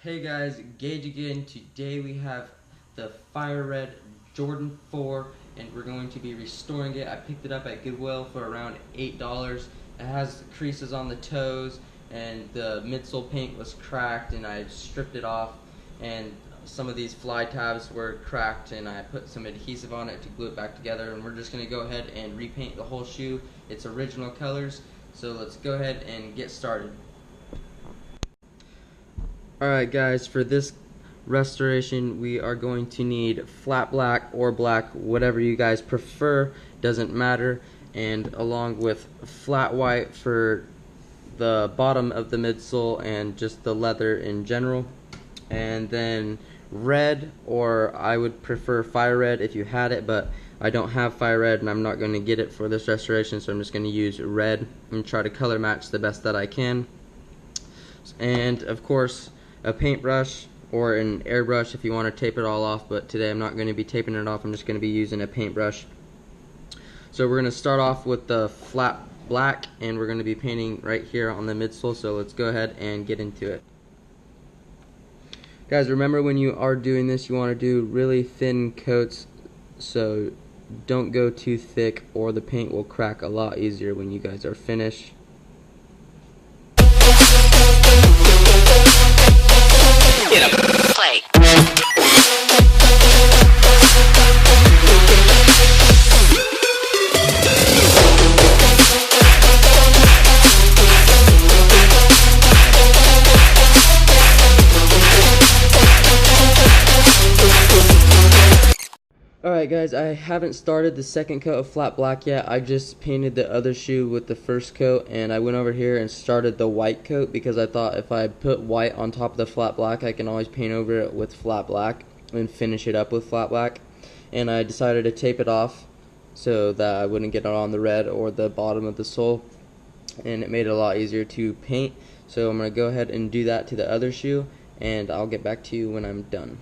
Hey guys, Gage again. Today we have the Fire Red Jordan 4 and we're going to be restoring it. I picked it up at Goodwill for around $8. It has creases on the toes and the midsole paint was cracked and I stripped it off, and some of these fly tabs were cracked and I put some adhesive on it to glue it back together, and we're just going to go ahead and repaint the whole shoe its original colors. So let's go ahead and get started. Alright guys, for this restoration we are going to need flat black or black, whatever you guys prefer, doesn't matter, and along with flat white for the bottom of the midsole and just the leather in general, and then red, or I would prefer fire red if you had it, but I don't have fire red and I'm not going to get it for this restoration, so I'm just going to use red and try to color match the best that I can. And of course a paintbrush or an airbrush if you want to tape it all off, but today I'm not going to be taping it off. I'm just going to be using a paintbrush. So we're going to start off with the flat black and we're going to be painting right here on the midsole, so let's go ahead and get into it. Guys, remember when you are doing this you want to do really thin coats, so don't go too thick or the paint will crack a lot easier when you guys are finished. Play. Alright guys, I haven't started the second coat of flat black yet. I just painted the other shoe with the first coat, and I went over here and started the white coat because I thought if I put white on top of the flat black I can always paint over it with flat black and finish it up with flat black. And I decided to tape it off so that I wouldn't get it on the red or the bottom of the sole, and it made it a lot easier to paint. So I'm going to go ahead and do that to the other shoe and I'll get back to you when I'm done.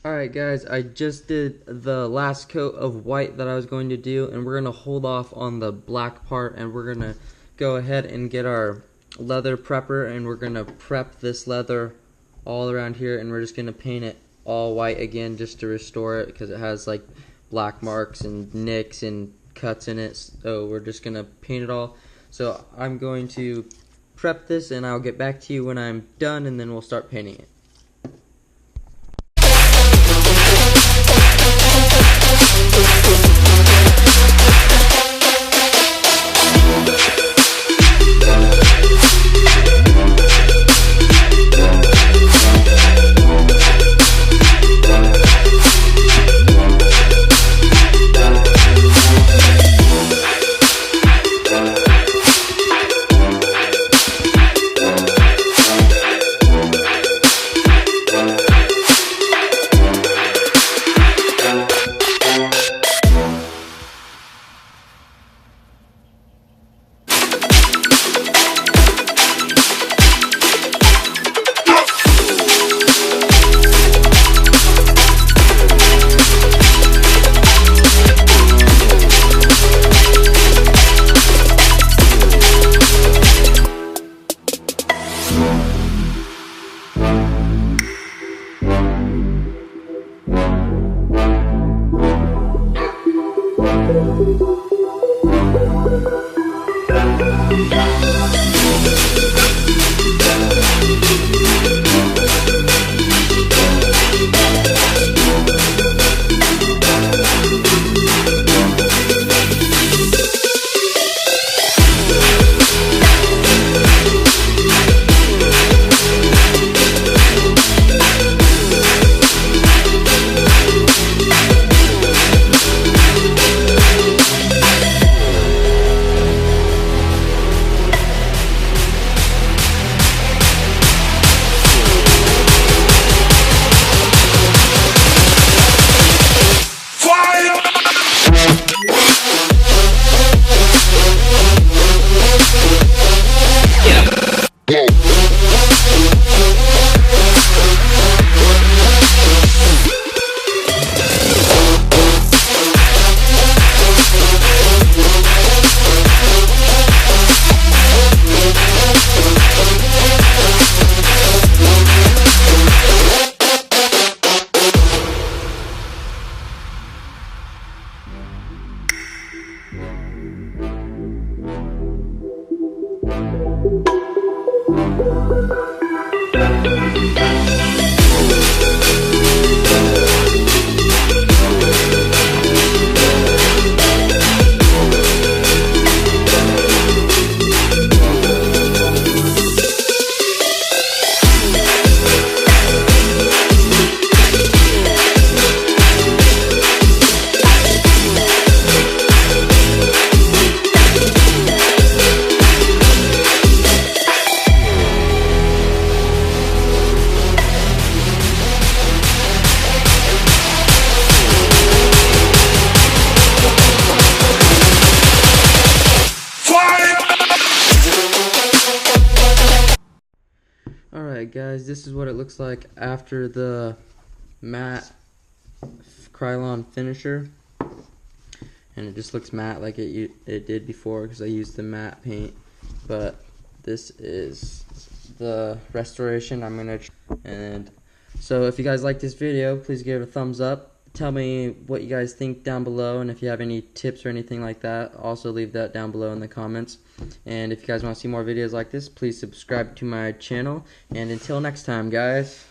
Alright guys, I just did the last coat of white that I was going to do, and we're going to hold off on the black part and we're going to go ahead and get our leather prepper, and we're going to prep this leather all around here, and we're just going to paint it all white again just to restore it because it has like black marks and nicks and cuts in it, so we're just going to paint it all. So I'm going to prep this and I'll get back to you when I'm done, and then we'll start painting it. guys, this is what it looks like after the matte Krylon finisher, and it just looks matte like it did before because I used the matte paint. But this is the restoration. And so if you guys like this video, please give it a thumbs up. Tell me what you guys think down below, and if you have any tips or anything like that, also leave that down below in the comments. And if you guys want to see more videos like this, please subscribe to my channel. And until next time, guys.